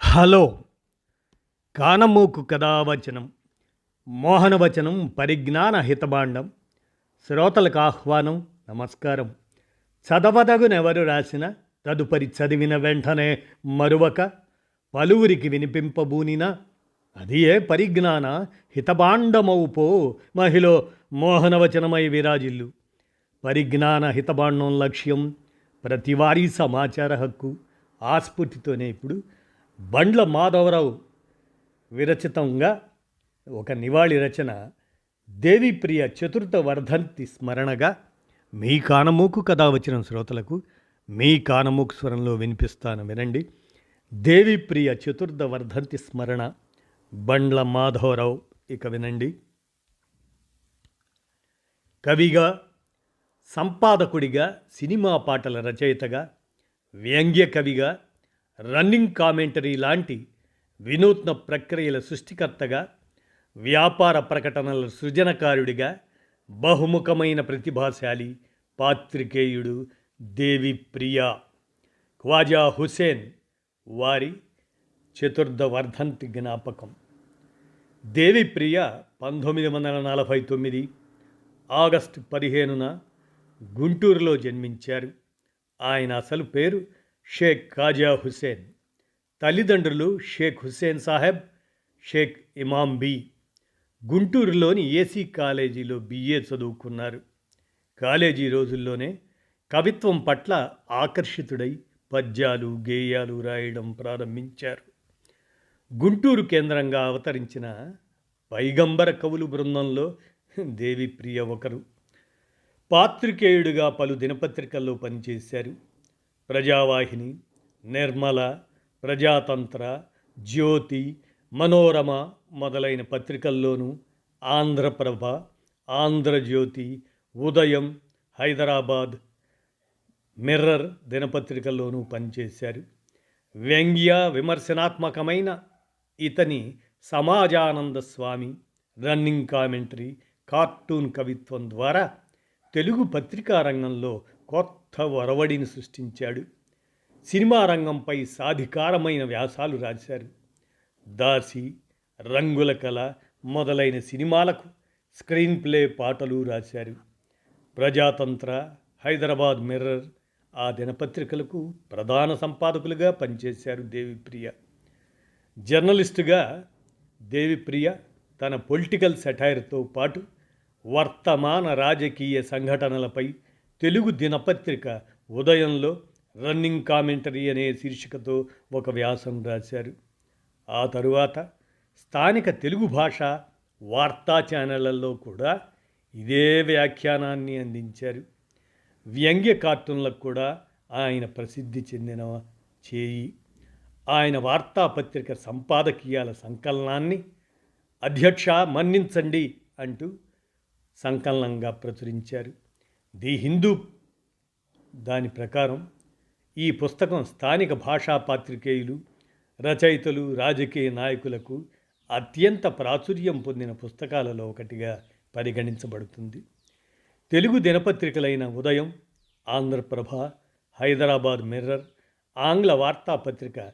Hello! కానమోకు కథావచనం, మోహనవచనం, పరిజ్ఞాన హితభాండం. శ్రోతలకు ఆహ్వానం, నమస్కారం. చదవదగునెవరు రాసిన తదుపరి చదివిన వెంటనే మరువక పలువురికి వినిపింపబూనిన అది ఏ పరిజ్ఞాన హితభాండమౌపో మహిళ మోహనవచనమై విరాజిల్లు. పరిజ్ఞాన హితభాండం లక్ష్యం ప్రతివారీ సమాచార హక్కు. ఆస్ఫూర్తితోనే ఇప్పుడు బండ్ల మాధవరావు విరచితంగా ఒక నివాళి రచన దేవిప్రియ చతుర్థ వర్ధంతి స్మరణగా మీ కానమోకు కథ వచ్చిన శ్రోతలకు మీ కానమోకు స్వరంలో వినిపిస్తాను, వినండి. దేవిప్రియ చతుర్థ వర్ధంతి స్మరణ, బండ్ల మాధవరావు. ఇక వినండి. కవిగా, సంపాదకుడిగా, సినిమా పాటల రచయితగా, వ్యంగ్య కవిగా, రన్నింగ్ కామెంటరీ లాంటి వినూత్న ప్రక్రియల సృష్టికర్తగా, వ్యాపార ప్రకటనల సృజనకారుడిగా, బహుముఖమైన ప్రతిభాశాలి పాత్రికేయుడు దేవిప్రియ. ఖ్వాజా హుసేన్ వారి చతుర్థ వర్ధంతి జ్ఞాపకం. దేవిప్రియ 1949 ఆగస్టు 15న గుంటూరులో జన్మించారు. ఆయన అసలు పేరు షేక్ ఖాజా హుసేన్. తల్లిదండ్రులు షేక్ హుసేన్ సాహెబ్, షేక్ ఇమాం బి. గుంటూరులోని ఏసీ కాలేజీలో బిఏ చదువుకున్నారు. కాలేజీ రోజుల్లోనే కవిత్వం పట్ల ఆకర్షితుడై పద్యాలు, గేయాలు రాయడం ప్రారంభించారు. గుంటూరు కేంద్రంగా అవతరించిన పైగంబర కవులు బృందంలో దేవిప్రియ ఒకరు. పాత్రికేయుడిగా పలు దినపత్రికల్లో పనిచేశారు. ప్రజావాహిని, నిర్మల, ప్రజాతంత్ర, జ్యోతి, మనోరమ మొదలైన పత్రికల్లోనూ, ఆంధ్రప్రభ, ఆంధ్రజ్యోతి, ఉదయం, హైదరాబాద్, మిర్రర్ దినపత్రికల్లోనూ పనిచేశారు. వ్యంగ్య విమర్శనాత్మకమైన ఇతని సమాజానంద స్వామి, రన్నింగ్ కామెంటరీ, కార్టూన్ కవిత్వం ద్వారా తెలుగు పత్రికా రంగంలో కొత్త ఒరవడిని సృష్టించాడు. సినిమా రంగంపై సాధికారమైన వ్యాసాలు రాశారు. దాసి, రంగుల కళ మొదలైన సినిమాలకు స్క్రీన్ ప్లే పాటలు రాశారు. ప్రజాతంత్ర, హైదరాబాద్ మిర్రర్ ఆ దినపత్రికలకు ప్రధాన సంపాదకులుగా పనిచేశారు దేవిప్రియ. జర్నలిస్టుగా దేవిప్రియ తన పొలిటికల్ సెటైర్తో పాటు వర్తమాన రాజకీయ సంఘటనలపై తెలుగు దినపత్రిక ఉదయంలో రన్నింగ్ కామెంటరీ అనే శీర్షికతో ఒక వ్యాసం రాశారు. ఆ తరువాత స్థానిక తెలుగు భాష వార్తా ఛానళ్లలో కూడా ఇదే వ్యాఖ్యానాన్ని అందించారు. వ్యంగ్య కార్టూన్లకు కూడా ఆయన ప్రసిద్ధి చెందిన చేయి. ఆయన వార్తాపత్రిక సంపాదకీయాల సంకలనాన్ని అధ్యక్ష మన్నించండి అంటూ సంకలనంగా ప్రచురించారు. ది హిందూ దాని ప్రకారం ఈ పుస్తకం స్థానిక భాషా పాత్రికేయులు, రచయితలు, రాజకీయ నాయకులకు అత్యంత ప్రాచుర్యం పొందిన పుస్తకాలలో ఒకటిగా పరిగణించబడుతుంది. తెలుగు దినపత్రికలైన ఉదయం, ఆంధ్రప్రభ, హైదరాబాద్ మిర్రర్, ఆంగ్ల వార్తాపత్రిక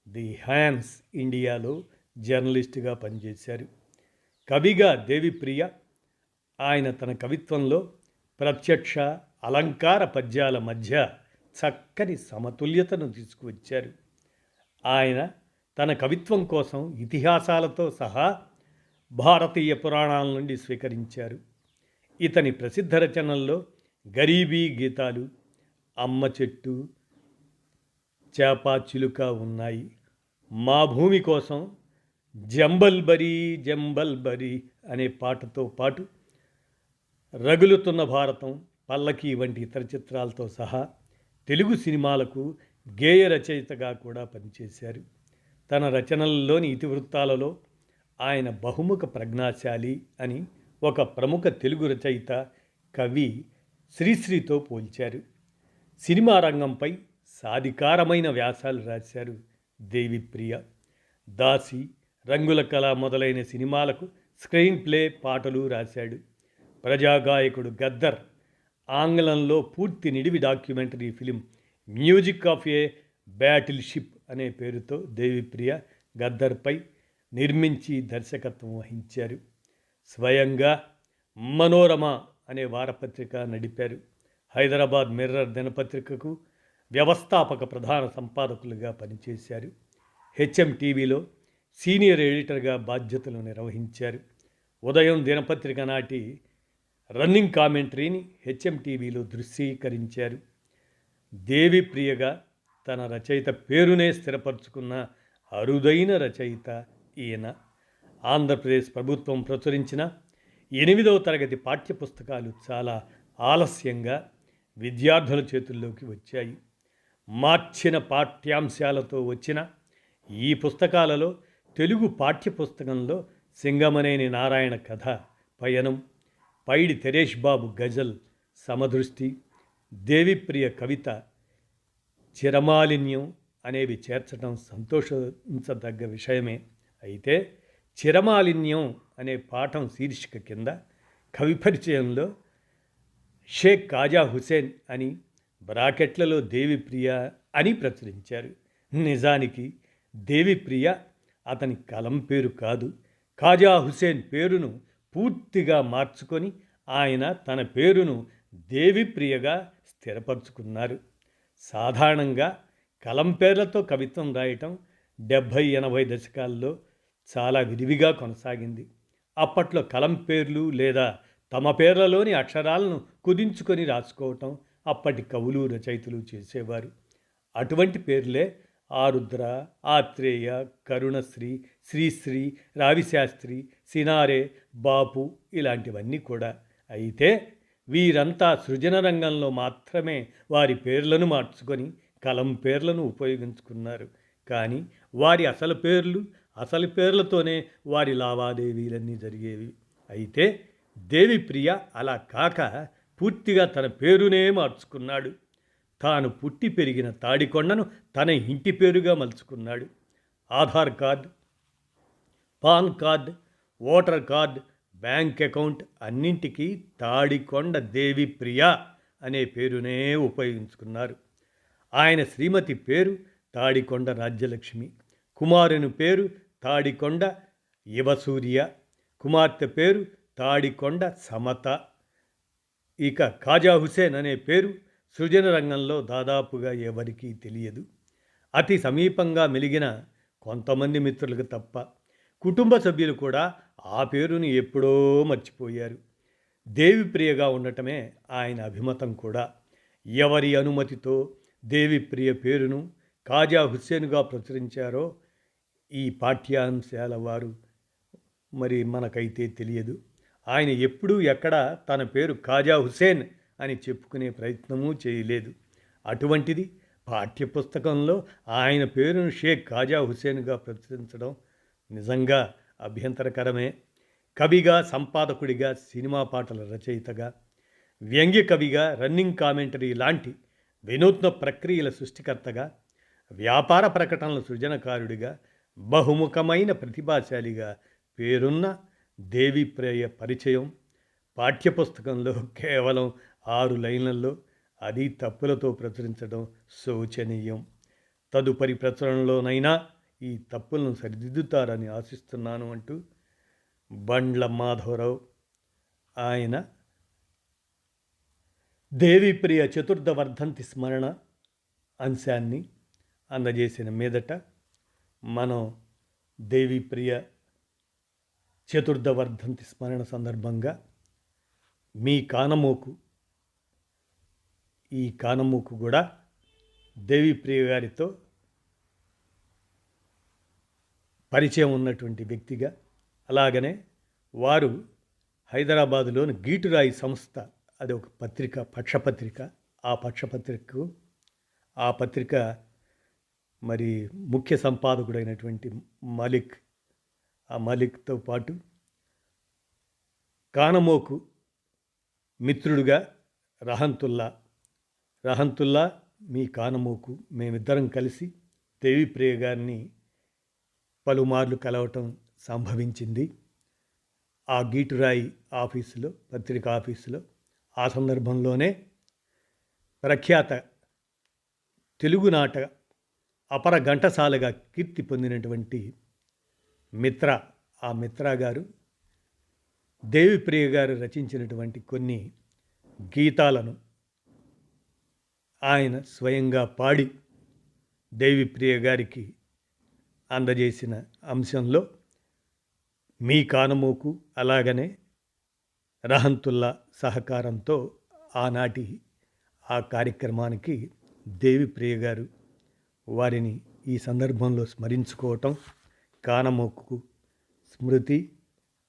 ది హ్యాన్స్ ఇండియాలో జర్నలిస్టుగా పనిచేశారు. కవిగా దేవిప్రియ ఆయన తన కవిత్వంలో ప్రత్యక్ష, అలంకార పద్యాల మధ్య చక్కని సమతుల్యతను తీసుకువచ్చారు. ఆయన తన కవిత్వం కోసం ఇతిహాసాలతో సహా భారతీయ పురాణాల నుండి స్వీకరించారు. ఇతని ప్రసిద్ధ రచనల్లో గరీబీ గీతాలు, అమ్మ చెట్టు, చేపా చిలుక ఉన్నాయి. మా భూమి కోసం జంబల్బరీ జంబల్బరీ అనే పాటతో పాటు రగులుతున్న భారతం, పల్లకి వంటి ఇతర చిత్రాలతో సహా తెలుగు సినిమాలకు గేయ రచయితగా కూడా పనిచేశారు. తన రచనల్లోని ఇతివృత్తాలలో ఆయన బహుముఖ ప్రజ్ఞాశాలి అని ఒక ప్రముఖ తెలుగు రచయిత, కవి శ్రీశ్రీతో పోల్చారు. సినిమా రంగంపై సాధికారమైన వ్యాసాలు రాశారు దేవిప్రియ. దాసి, రంగుల కళ మొదలైన సినిమాలకు స్క్రీన్ ప్లే పాటలు రాశాడు. ప్రజాగాయకుడు గద్దర్ ఆంగ్లంలో పూర్తి నిడివి documentary film music of A battle ship అనే పేరుతో దేవిప్రియ గద్దర్పై నిర్మించి దర్శకత్వం వహించారు. స్వయంగా మనోరమ అనే వారపత్రిక నడిపారు. హైదరాబాద్ మిర్రర్ దినపత్రికకు వ్యవస్థాపక ప్రధాన సంపాదకులుగా పనిచేశారు. హెచ్ఎం టీవీలో సీనియర్ ఎడిటర్గా బాధ్యతలు నిర్వహించారు. ఉదయం దినపత్రిక నాటి రన్నింగ్ కామెంటరీని హెచ్ఎం టీవీలో దృశ్యీకరించారు. దేవిప్రియగా తన రచయిత పేరునే స్థిరపరచుకున్న అరుదైన రచయిత ఈయన. ఆంధ్రప్రదేశ్ ప్రభుత్వం ప్రచురించిన 8వ తరగతి పాఠ్యపుస్తకాలు చాలా ఆలస్యంగా విద్యార్థుల చేతుల్లోకి వచ్చాయి. మార్చిన పాఠ్యాంశాలతో వచ్చిన ఈ పుస్తకాలలో తెలుగు పాఠ్యపుస్తకంలో సింగమనేని నారాయణ కథ పయనం, పైడి తెరేష్ బాబు గజల్ సమదృష్టి, దేవిప్రియ కవిత చిరమాలిన్యం అనేవి చేర్చడం సంతోషించదగ్గ విషయమే. అయితే చిరమాలిన్యం అనే పాఠం శీర్షిక కింద కవి పరిచయంలో షేక్ కాజా హుసేన్ అని బ్రాకెట్లలో దేవిప్రియ అని ప్రచురించారు. నిజానికి దేవిప్రియ అతని కలం పేరు కాదు. కాజా హుసేన్ పేరును పూర్తిగా మార్చుకొని ఆయన తన పేరును దేవిప్రియగా స్థిరపరచుకున్నారు. సాధారణంగా కలం పేర్లతో కవిత్వం రాయటం 70-80 దశకాల్లో చాలా విరివిగా కొనసాగింది. అప్పట్లో కలం పేర్లు లేదా తమ పేర్లలోని అక్షరాలను కుదించుకొని రాసుకోవటం అప్పటి కవులు రచయితలు చేసేవారు. అటువంటి పేర్లే ఆరుద్ర, ఆత్రేయ, కరుణశ్రీ, శ్రీశ్రీ, రావిశాస్త్రి, సినారే, బాపు ఇలాంటివన్నీ కూడా. అయితే వీరంతా సృజన రంగంలో మాత్రమే వారి పేర్లను మార్చుకొని కలం పేర్లను ఉపయోగించుకున్నారు. కానీ వారి అసలు పేర్లతోనే వారి లావాదేవీలన్నీ జరిగేవి. అయితే దేవిప్రియ అలా కాక పూర్తిగా తన పేరునే మార్చుకున్నాడు. తాను పుట్టి పెరిగిన తాడికొండను తన ఇంటి పేరుగా మలుచుకున్నాడు. Aadhaar card, PAN card, voter card, bank అకౌంట్ అన్నింటికీ తాడికొండ దేవిప్రియ అనే పేరునే ఉపయోగించుకున్నారు. ఆయన శ్రీమతి పేరు తాడికొండ రాజ్యలక్ష్మి, కుమారుని పేరు తాడికొండ యువసూర్య, కుమార్తె పేరు తాడికొండ సమత. ఇక కాజా హుసేన్ అనే పేరు సృజన రంగంలో దాదాపుగా ఎవరికీ తెలియదు. అతి సమీపంగా మెలిగిన కొంతమంది మిత్రులకు తప్ప. కుటుంబ సభ్యులు కూడా ఆ పేరుని ఎప్పుడో మర్చిపోయారు. దేవిప్రియగా ఉండటమే ఆయన అభిమతం కూడా. ఎవరి అనుమతితో దేవిప్రియ పేరును కాజా హుస్సేన్గా ప్రచురించారో ఈ పాఠ్యాంశాల వారు మరి మనకైతే తెలియదు. ఆయన ఎప్పుడూ ఎక్కడా తన పేరు కాజా హుసేన్ అని చెప్పుకునే ప్రయత్నమూ చేయలేదు. అటువంటిది పాఠ్యపుస్తకంలో ఆయన పేరును షేక్ కాజా హుసేన్గా ప్రచురించడం నిజంగా అభ్యంతరకరమే. కవిగా, సంపాదకుడిగా, సినిమా పాటల రచయితగా, వ్యంగ్య కవిగా, రన్నింగ్ కామెంటరీ లాంటి వినూత్న ప్రక్రియల సృష్టికర్తగా, వ్యాపార ప్రకటనల సృజనకారుడిగా, బహుముఖమైన ప్రతిభాశాలిగా పేరున్న దేవిప్రియ పరిచయం పాఠ్యపుస్తకంలో కేవలం 6 లైన్లలో, అది తప్పులతో ప్రచురించడం శోచనీయం. తదుపరి ప్రచురణలోనైనా ఈ తప్పులను సరిదిద్దుతారని ఆశిస్తున్నాను అంటూ బండ్ల మాధవరావు ఆయన దేవిప్రియ చతుర్థ వర్ధంతి స్మరణ అంశాన్ని అందజేసిన మీదట మనం దేవిప్రియ చతుర్థ వర్ధంతి స్మరణ సందర్భంగా మీ కానమోకు, ఈ కానమోకు కూడా దేవిప్రియ గారితో పరిచయం ఉన్నటువంటి వ్యక్తిగా, అలాగనే వారు హైదరాబాదులోని గీటురాయి సంస్థ, అది ఒక పత్రిక, పక్షపత్రిక. ఆ పత్రిక మరి ముఖ్య సంపాదకుడైనటువంటి మలిక్, ఆ మలిక్తో పాటు కానమోకు మిత్రుడుగా రహంతుల్లా మీ కానమోకు మేమిద్దరం కలిసి దేవిప్రియ గారిని పలుమార్లు కలవటం సంభవించింది ఆ గీటురాయి ఆఫీసులో, పత్రిక ఆఫీసులో. ఆ సందర్భంలోనే ప్రఖ్యాత తెలుగునాట అపర ఘంటసాలగా కీర్తి పొందినటువంటి మిత్ర, ఆ మిత్ర గారు దేవిప్రియ గారు రచించినటువంటి కొన్ని గీతాలను ఆయన స్వయంగా పాడి దేవిప్రియ గారికి అందజేసిన అంశంలో మీ కానమోకు, అలాగనే రహంతుల్లా సహకారంతో ఆనాటి ఆ కార్యక్రమానికి దేవిప్రియ గారు వారిని ఈ సందర్భంలో స్మరించుకోవటం, కానమోకు స్మృతి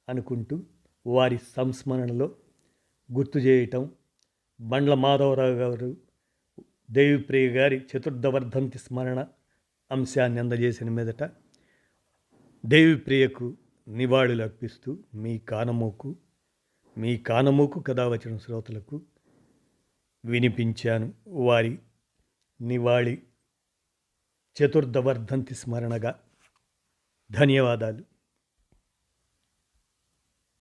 అనుకుంటూ వారి సంస్మరణలో గుర్తు చేయటం, బండ్ల మాధవరావు గారు దేవిప్రియ గారి చతుర్థవర్ధంతి స్మరణ అంశాన్ని అందజేసిన మీదట దేవిప్రియకు నివాళులు అర్పిస్తూ మీ కానమోకు కథ వచ్చిన శ్రోతలకు వినిపించాను వారి నివాళి చతుర్థవర్ధంతి స్మరణగా. ధన్యవాదాలు.